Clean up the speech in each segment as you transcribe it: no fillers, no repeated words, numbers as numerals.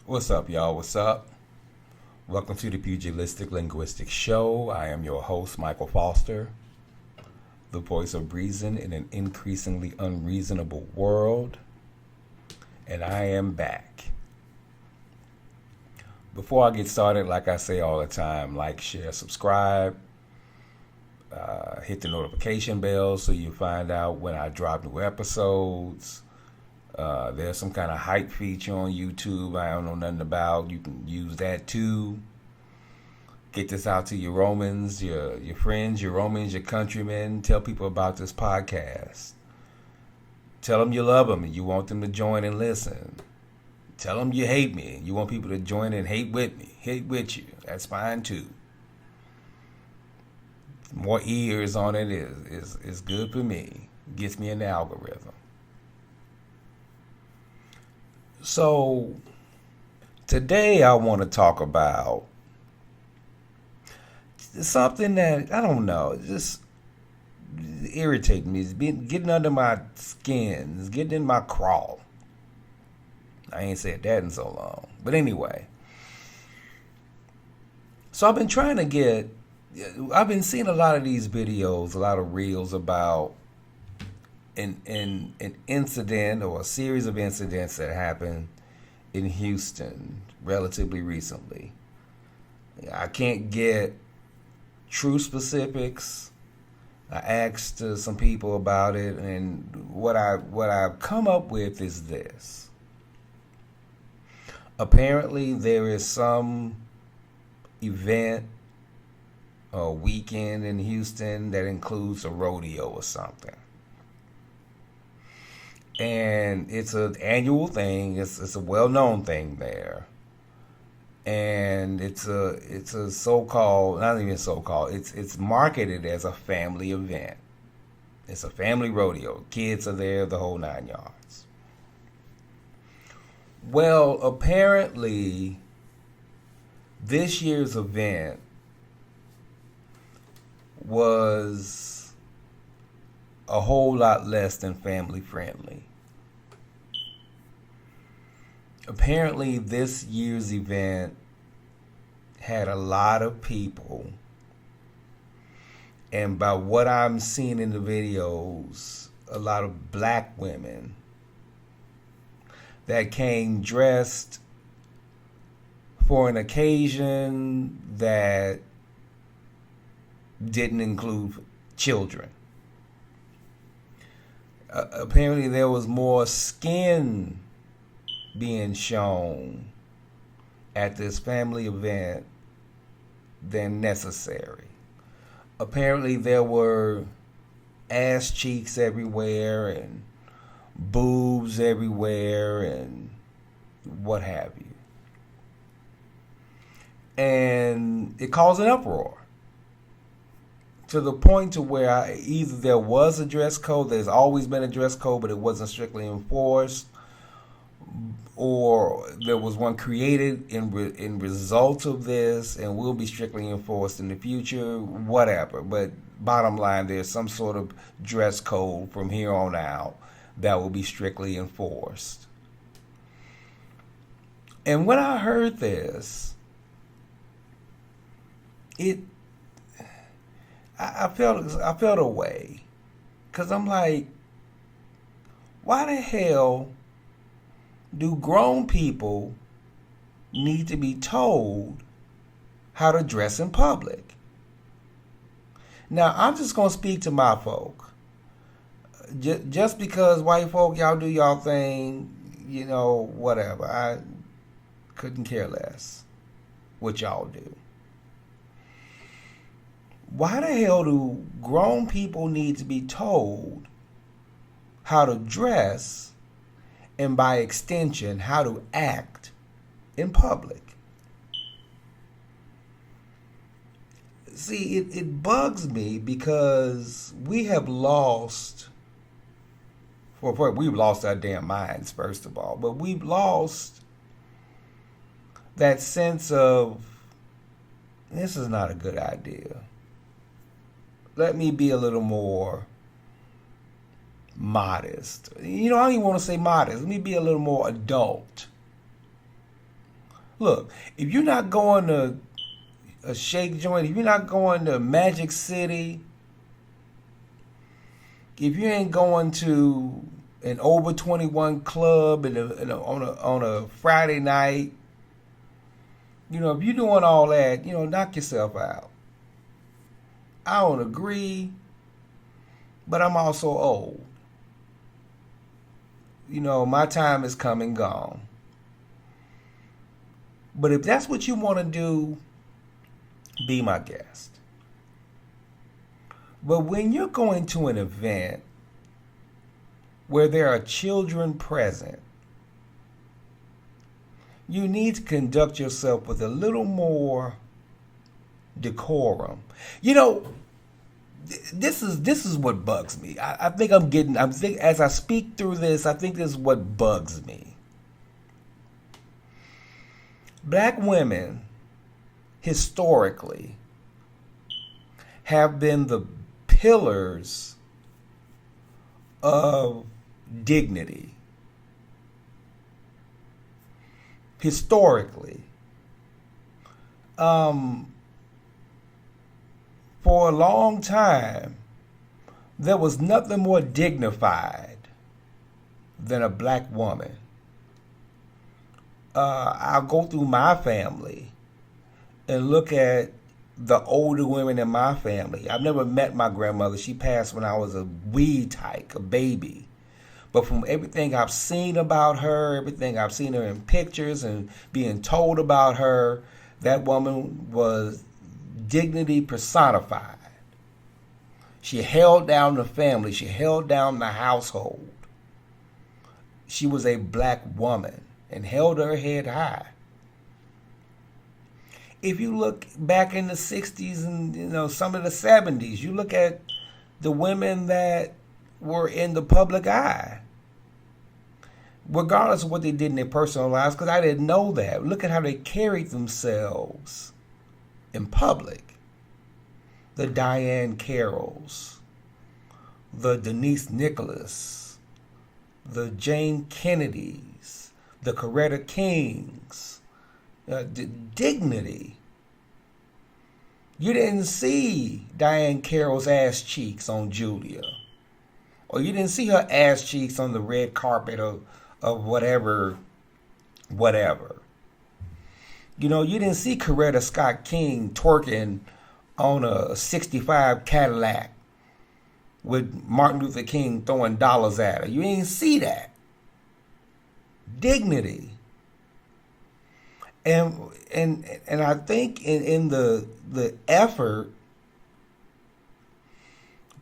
What's up, y'all? What's up? Welcome to the Pugilistic Linguistic Show. I am your host, Michael Foster, the voice of reason in an increasingly unreasonable world. And I am back. Before I get started, like I say all the time, like, share, subscribe, hit the notification bell so you find out when I drop new episodes. There's some kind of hype feature on YouTube I don't know nothing about. You can use that too. Get this out to your Romans, your friends, your Romans, your countrymen. Tell people about this podcast. Tell them you love them and you want them to join and listen. Tell them you hate me and you want people to join and hate with me. Hate with you. That's fine too. More ears on it is good for me. Gets me in the algorithm. So today I want to talk about something that, I don't know, just irritating me. It's getting under my skin. It's getting in my crawl. I ain't said that in so long. But anyway. So I've been seeing a lot of these videos, a lot of reels about an incident or a series of incidents that happened in Houston relatively recently. I can't get true specifics. I asked some people about it, and what I've come up with is this. Apparently, there is some event or weekend in Houston that includes a rodeo or something. And it's an annual thing. It's a well-known thing there. And it's a so-called, not even so-called, it's marketed as a family event. It's a family rodeo. Kids are there, the whole 9 yards. Well, apparently, this year's event was a whole lot less than family friendly. Apparently, this year's event had a lot of people, and by what I'm seeing in the videos, a lot of black women that came dressed for an occasion that didn't include children. Apparently, there was more skin being shown at this family event than necessary. Apparently, there were ass cheeks everywhere and boobs everywhere and what have you. And it caused an uproar to the point to where either there was a dress code, there's always been a dress code, but it wasn't strictly enforced, or there was one created in result of this and will be strictly enforced in the future, whatever. But bottom line, there's some sort of dress code from here on out that will be strictly enforced. And when I heard this, I felt a way, because I'm like, why the hell do grown people need to be told how to dress in public? Now, I'm just going to speak to my folk. Just because white folk, y'all do y'all thing, whatever. I couldn't care less what y'all do. Why the hell do grown people need to be told how to dress and by extension how to act in public? See, it bugs me because we've lost our damn minds, first of all, but we've lost that sense of, this is not a good idea. Let me be a little more modest. I don't even want to say modest. Let me be a little more adult. Look, if you're not going to a shake joint, if you're not going to Magic City, if you ain't going to an over 21 club on a Friday night, if you're doing all that, knock yourself out. I don't agree, but I'm also old. My time is come and gone. But if that's what you want to do, be my guest. But when you're going to an event where there are children present, you need to conduct yourself with a little more decorum. This is what bugs me. I think as I speak through this, I think this is what bugs me. Black women historically have been the pillars of dignity. Historically. For a long time, there was nothing more dignified than a black woman. I'll go through my family and look at the older women in my family. I've never met my grandmother. She passed when I was a wee tyke, a baby. But from everything I've seen about her, everything I've seen her in pictures and being told about her, that woman was dignity personified. She held down the family. She held down the household. She was a black woman and held her head high. If you look back in the 60s and some of the 70s, you look at the women that were in the public eye, regardless of what they did in their personal lives, because I didn't know that. Look at how they carried themselves in public. The Diane Carrolls, the Denise Nicholas, the Jane Kennedys, the Coretta Kings, dignity. You didn't see Diane Carroll's ass cheeks on Julia, or you didn't see her ass cheeks on the red carpet of whatever. You didn't see Coretta Scott King twerking on a 65 Cadillac with Martin Luther King throwing dollars at her. You didn't see that. Dignity. And I think in the effort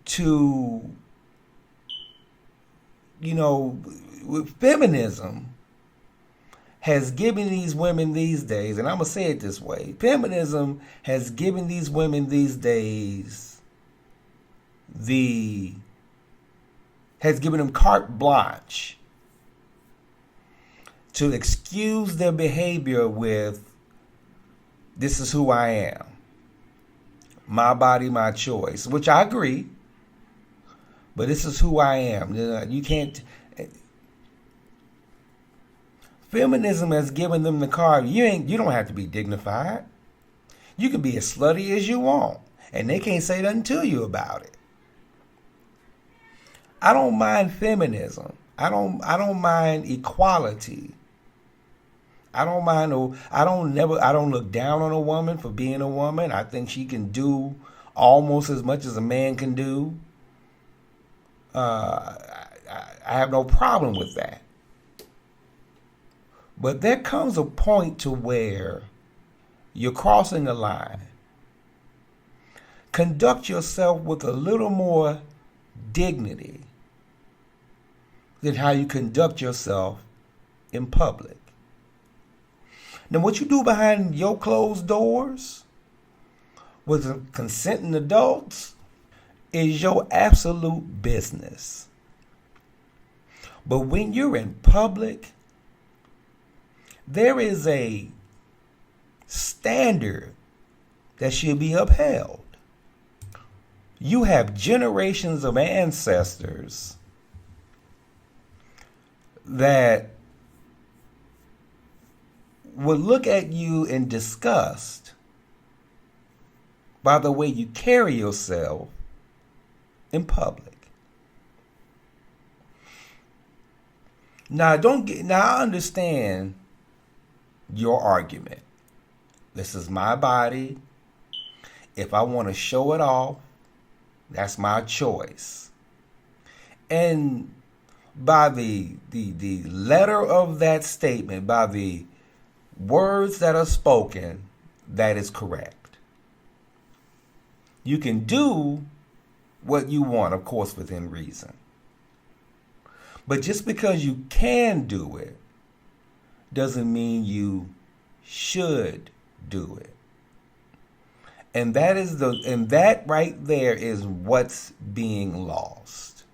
to, with feminism has given these women these days, and I'm going to say it this way, feminism has given these women these days has given them carte blanche to excuse their behavior with, this is who I am. My body, my choice, which I agree, but this is who I am. You can't. Feminism has given them the card. You don't have to be dignified. You can be as slutty as you want, and they can't say nothing to you about it. I don't mind feminism. I don't mind equality. I don't look down on a woman for being a woman. I think she can do almost as much as a man can do. I have no problem with that. But there comes a point to where you're crossing the line. Conduct yourself with a little more dignity than how you conduct yourself in public. Now, what you do behind your closed doors with consenting adults is your absolute business. But when you're in public, there is a standard that should be upheld. You have generations of ancestors that would look at you in disgust by the way you carry yourself in public. Now, I understand your argument. This is my body. If I want to show it off, that's my choice. And by the letter of that statement, by the words that are spoken, that is correct. You can do what you want, of course, within reason. But just because you can do it doesn't mean you should do it. And that right there is what's being lost.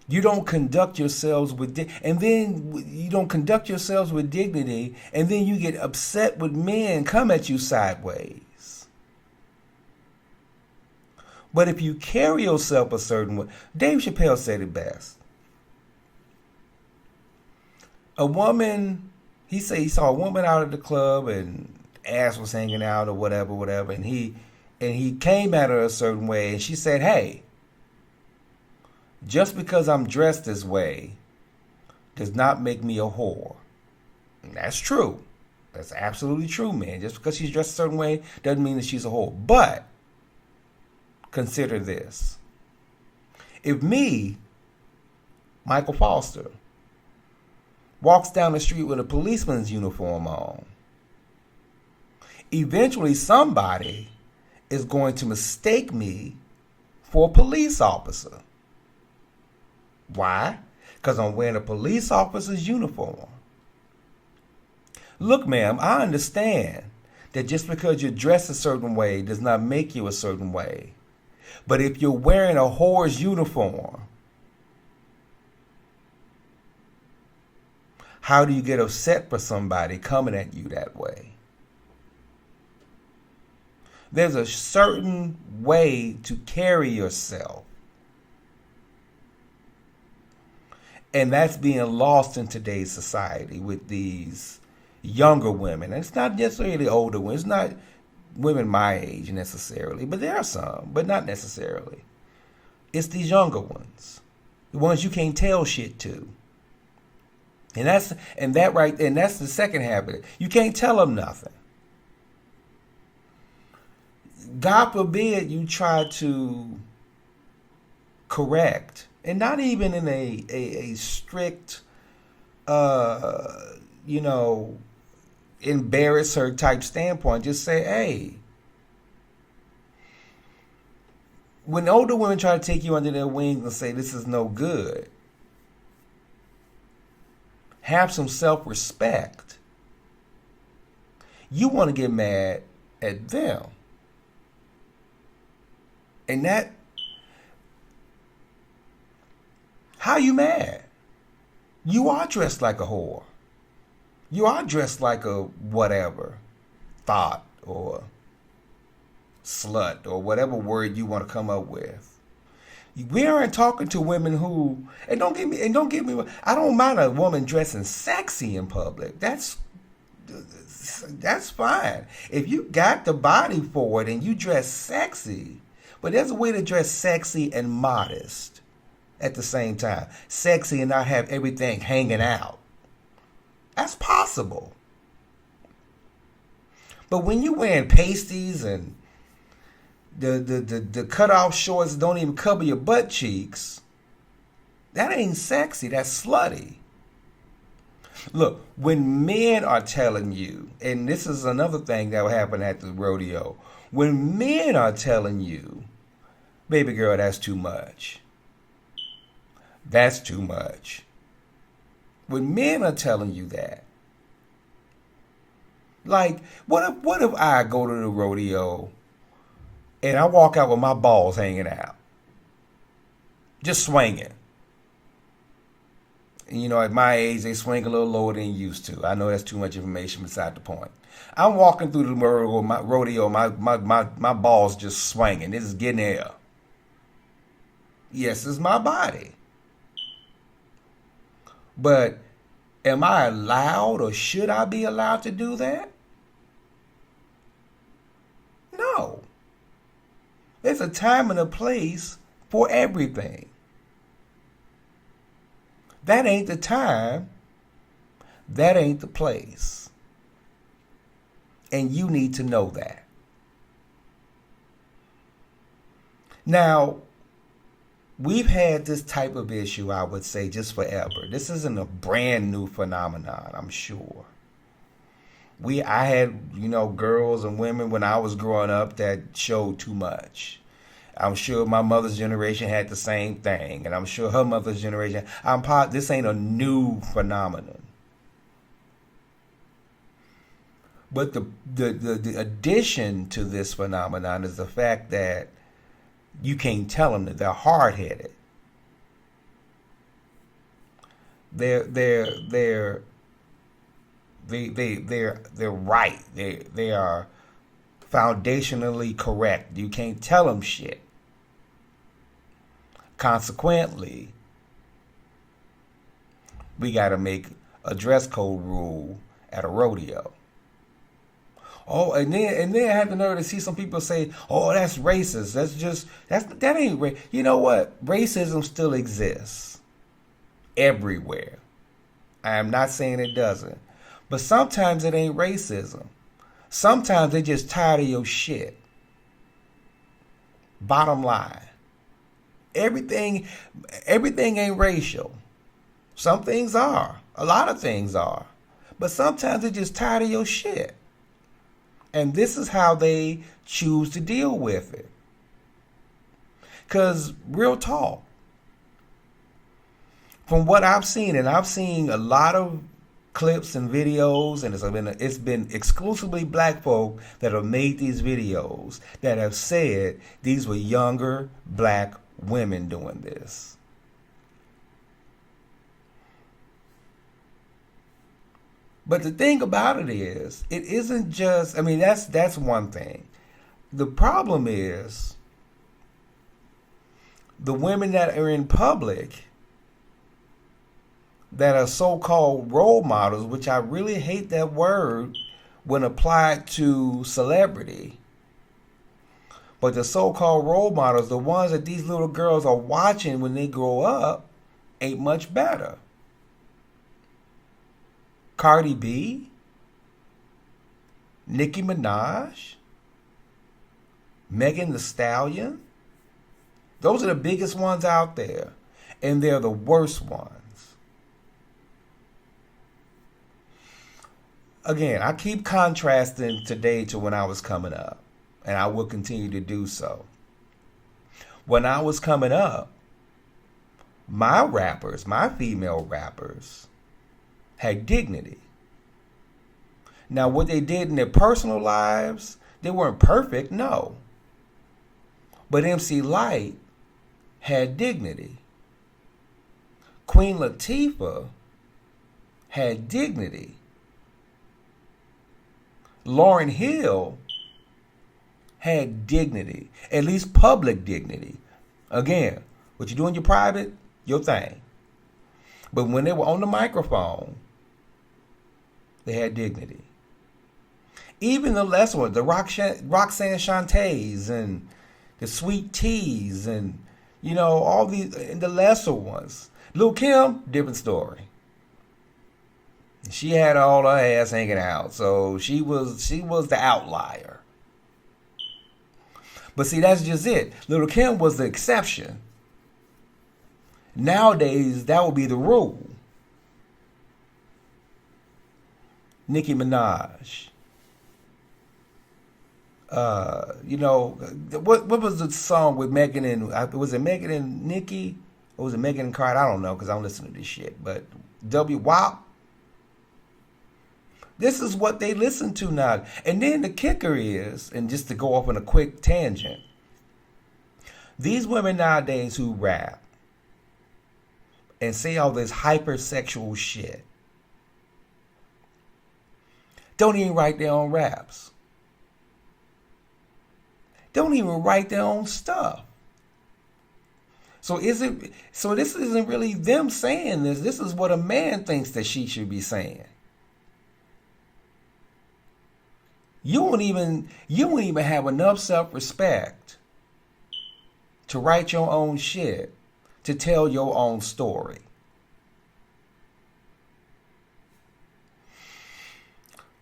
You don't conduct yourselves with you don't conduct yourselves with dignity, and then you get upset when men come at you sideways. But if you carry yourself a certain way, Dave Chappelle said it best. A woman, he said he saw a woman out at the club and ass was hanging out or whatever, and he came at her a certain way, and she said, "Hey, just because I'm dressed this way does not make me a whore." And that's true. That's absolutely true, man. Just because she's dressed a certain way doesn't mean that she's a whore. But consider this. If me, Michael Foster, walks down the street with a policeman's uniform on, eventually somebody is going to mistake me for a police officer. Why? Because I'm wearing a police officer's uniform. Look, ma'am, I understand that just because you're dressed a certain way does not make you a certain way. But if you're wearing a whore's uniform, how do you get upset for somebody coming at you that way? There's a certain way to carry yourself. And that's being lost in today's society with these younger women. And it's not necessarily older women. It's not women my age necessarily. But there are some, but not necessarily. It's these younger ones. The ones you can't tell shit to. And that's the second half of it. You can't tell them nothing. God forbid you try to correct, and not even in a strict, embarrass her type standpoint. Just say, hey, when older women try to take you under their wings and say this is no good, have some self-respect. You want to get mad at them. And that, how you mad? You are dressed like a whore. You are dressed like a whatever, thought or slut or whatever word you want to come up with. We aren't talking to women who, and don't get me, I don't mind a woman dressing sexy in public. That's fine. If you got the body for it and you dress sexy, but there's a way to dress sexy and modest at the same time. Sexy and not have everything hanging out. That's possible. But when you're wearing pasties and the cutoff shorts don't even cover your butt cheeks, that ain't sexy. That's slutty. Look, when men are telling you, and this is another thing that will happen at the rodeo, when men are telling you, baby girl, that's too much. That's too much. When men are telling you that, like, what if I go to the rodeo and I walk out with my balls hanging out, just swinging? You know, at my age, they swing a little lower than used to. I know that's too much information beside the point. I'm walking through the rodeo, my balls just swinging. This is getting air. Yes, it's my body. But am I allowed or should I be allowed to do that? No. There's a time and a place for everything. That ain't the time. That ain't the place. And you need to know that. Now, we've had this type of issue, I would say, just forever. This isn't a brand new phenomenon, I'm sure. I had, girls and women when I was growing up that showed too much. I'm sure my mother's generation had the same thing, and I'm sure her mother's generation. This ain't a new phenomenon. But the addition to this phenomenon is the fact that you can't tell them that they're hard headed. They're right. They are foundationally correct. You can't tell them shit. Consequently, we got to make a dress code rule at a rodeo. Oh, and then I had the nerve to see some people say, "Oh, that's racist. That ain't race." You know what? Racism still exists everywhere. I am not saying it doesn't, but sometimes it ain't racism. Sometimes they just tired of your shit. Bottom line, everything ain't racial. Some things are. A lot of things are, but sometimes they just tired of your shit. And this is how they choose to deal with it. Because, real talk, from what I've seen, and I've seen a lot of clips and videos, and it's been exclusively black folk that have made these videos that have said these were younger black women doing this. But the thing about it is, it isn't just, that's one thing. The problem is the women that are in public that are so-called role models, which I really hate that word when applied to celebrity. But the so-called role models, the ones that these little girls are watching when they grow up, ain't much better. Cardi B, Nicki Minaj, Megan Thee Stallion. Those are the biggest ones out there, and they're the worst ones. Again, I keep contrasting today to when I was coming up, and I will continue to do so. When I was coming up, my female rappers, had dignity. Now, what they did in their personal lives, they weren't perfect, no. But MC Lyte had dignity. Queen Latifah had dignity. Lauryn Hill had dignity, at least public dignity. Again, what you do in your private, your thing. But when they were on the microphone, they had dignity. Even the lesser ones, the Roxanne Shantays and the Sweet Teas and, all these, and the lesser ones. Lil' Kim, different story. She had all her ass hanging out, so she was the outlier. But see, that's just it. Lil' Kim was the exception. Nowadays, that would be the rule. Nicki Minaj. What was the song with Megan and, was it Megan and Nicki? Or was it Megan and Cardi? I don't know, because I don't listen to this shit. But WAP. This is what they listen to now. And then the kicker is, and just to go off on a quick tangent, these women nowadays who rap and say all this hypersexual shit don't even write their own raps. Don't even write their own stuff. So this isn't really them saying this. This is what a man thinks that she should be saying. You won't even have enough self-respect to write your own shit, to tell your own story.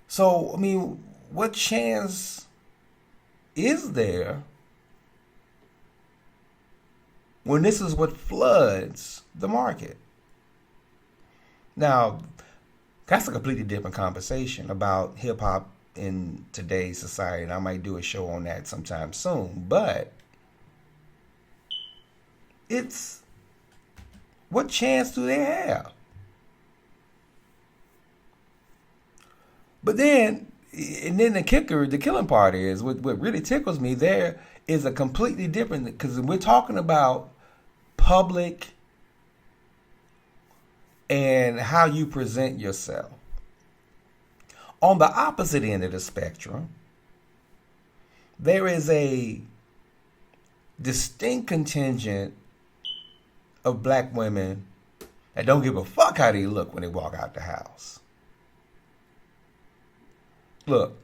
So, I mean, what chance is there when this is what floods the market? Now, that's a completely different conversation about hip hop in today's society, and I might do a show on that sometime soon. But it's, what chance do they have? But then, and then the killing part is, what really tickles me there is a completely different, because we're talking about public and how you present yourself. On the opposite end of the spectrum, there is a distinct contingent of black women that don't give a fuck how they look when they walk out the house. Look,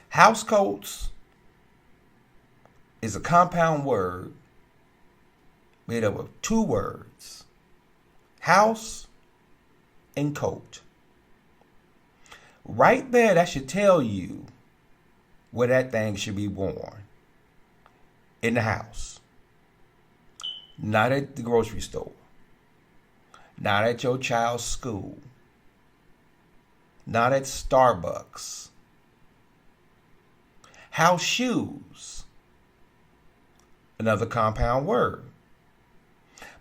house coats is a compound word made up of two words: house and coat. Right there, that should tell you where that thing should be worn. In the house. Not at the grocery store. Not at your child's school. Not at Starbucks. House shoes. Another compound word.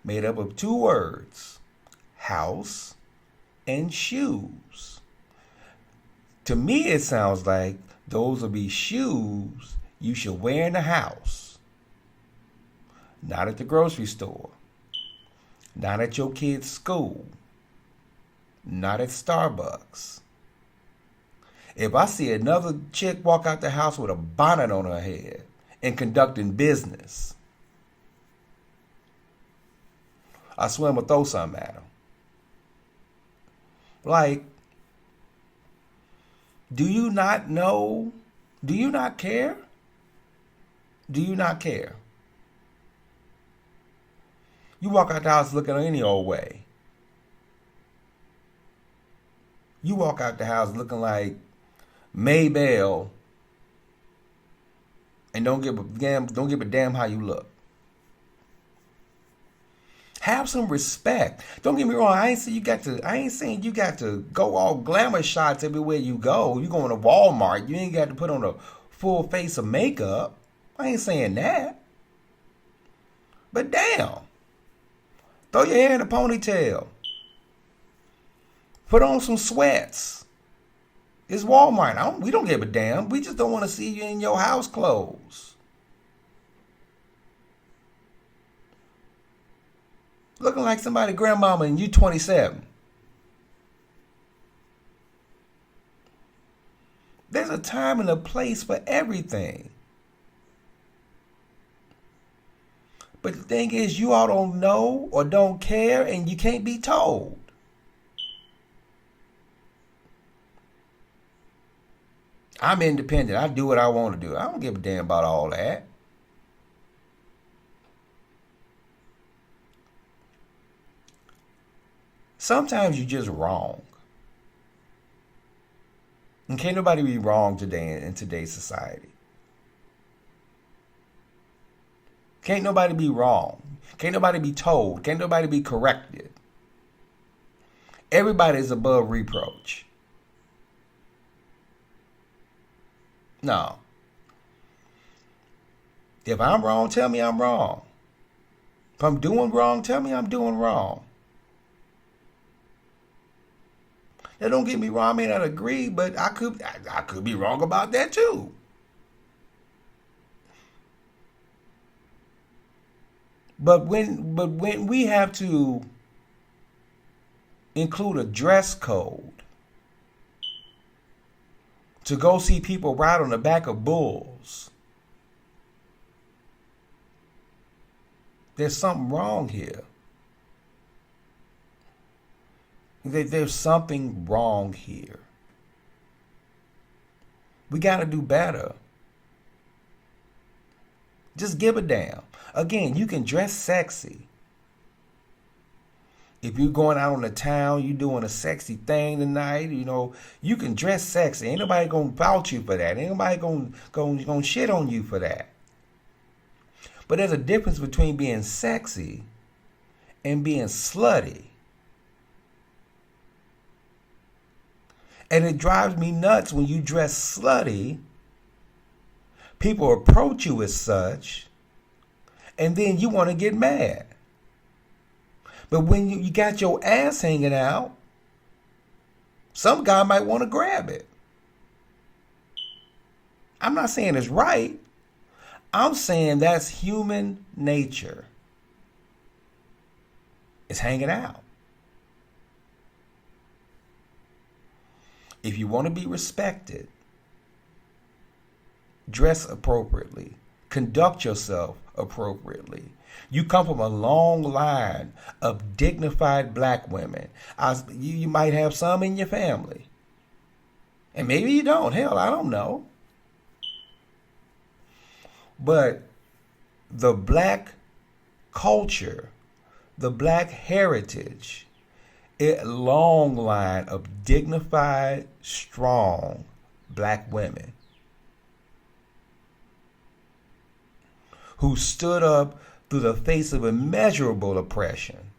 Made up of two words. House and shoes. To me, it sounds like those will be shoes you should wear in the house. Not at the grocery store. Not at your kid's school. Not at Starbucks. If I see another chick walk out the house with a bonnet on her head and conducting business, I swear I'm going to throw something at them. Like, do you not know? Do you not care? Do you not care? You walk out the house looking any old way. You walk out the house looking like Maybell and don't give a damn how you look. Have some respect. Don't get me wrong. I ain't saying you got to go all glamour shots everywhere you go. You going to Walmart, you ain't got to put on a full face of makeup. I ain't saying that. But damn. Throw your hair in a ponytail. Put on some sweats. It's Walmart. We don't give a damn. We just don't want to see you in your house clothes. Looking like somebody grandmama and you 27. There's a time and a place for everything. But the thing is, you all don't know or don't care, and you can't be told. I'm independent. I do what I want to do. I don't give a damn about all that. Sometimes you're just wrong. And can't nobody be wrong today in today's society. Can't nobody be wrong. Can't nobody be told. Can't nobody be corrected. Everybody is above reproach. No. If I'm wrong, tell me I'm wrong. If I'm doing wrong, tell me I'm doing wrong. Now, don't get me wrong, I may not agree, but I could be wrong about that too. But when we have to include a dress code to go see people ride on the back of bulls, There's something wrong here. There's something wrong here. We got to do better. Just give a damn. Again, you can dress sexy. If you're going out on the town, you doing a sexy thing tonight, you can dress sexy. Ain't nobody gonna vouch you for that. Ain't nobody gonna shit on you for that. But there's a difference between being sexy and being slutty. And it drives me nuts when you dress slutty, people approach you as such, and then you want to get mad. But when you got your ass hanging out, some guy might want to grab it. I'm not saying it's right. I'm saying that's human nature. It's hanging out. If you want to be respected, dress appropriately. Conduct yourself appropriately. You come from a long line of dignified black women. You might have some in your family. And maybe you don't. Hell, I don't know. But the black culture, the black heritage, a long line of dignified, strong black women who stood up through the face of immeasurable oppression.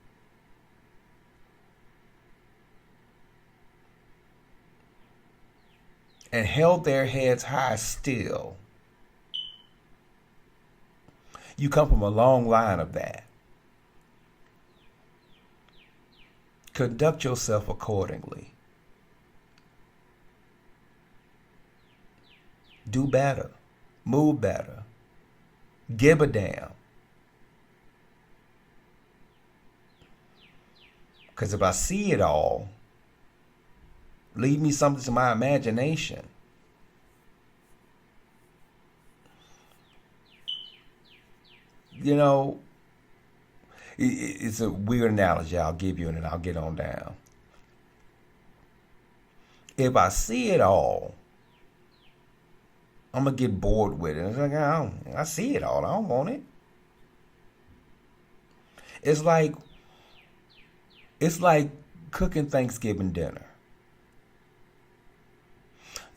And held their heads high still. You come from a long line of that. Conduct yourself accordingly. Do better. Move better. Give a damn. Because if I see it all, leave me something to my imagination. It's a weird analogy I'll give you, and then I'll get on down. If I see it all, I'm going to get bored with it. It's like, I see it all. I don't want it. It's like cooking Thanksgiving dinner.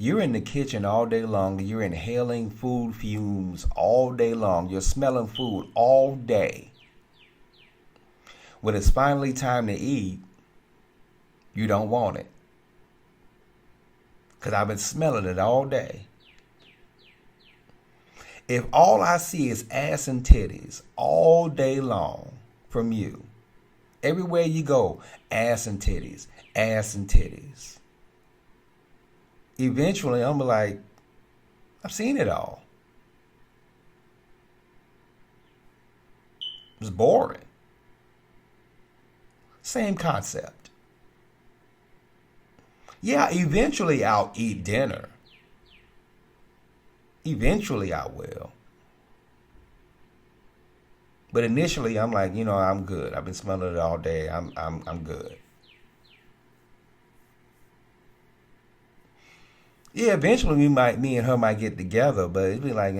You're in the kitchen all day long. You're inhaling food fumes all day long. You're smelling food all day. When it's finally time to eat, you don't want it. Because I've been smelling it all day. If all I see is ass and titties all day long from you, everywhere you go, ass and titties, ass and titties. Eventually, I'm like, I've seen it all. It's boring. Same concept. Yeah, eventually I'll eat dinner. Eventually I will. But initially I'm like, I'm good. I've been smelling it all day. I'm good. Yeah, eventually me and her might get together, but it'd be like,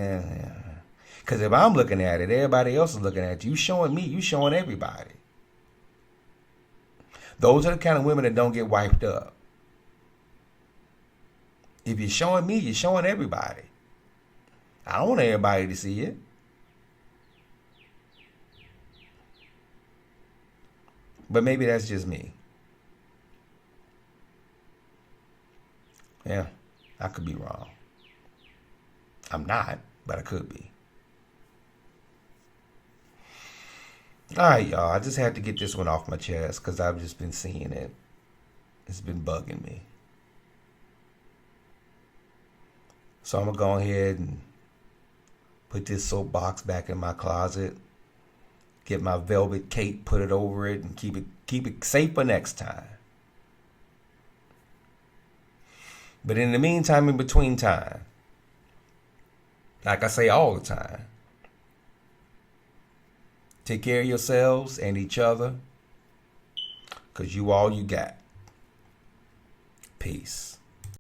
Because if I'm looking at it, everybody else is looking at you. You showing me, you showing everybody. Those are the kind of women that don't get wiped up. If you're showing me, you're showing everybody. I don't want everybody to see it. But maybe that's just me. Yeah, I could be wrong. I'm not, but I could be. All right, y'all. I just had to get this one off my chest because I've just been seeing it. It's been bugging me. So I'm going to go ahead and put this soapbox back in my closet. Get my velvet cape, put it over it, and keep it safe for next time. But in the meantime, in between time, like I say all the time, Take care of yourselves and each other, because you all you got. Peace.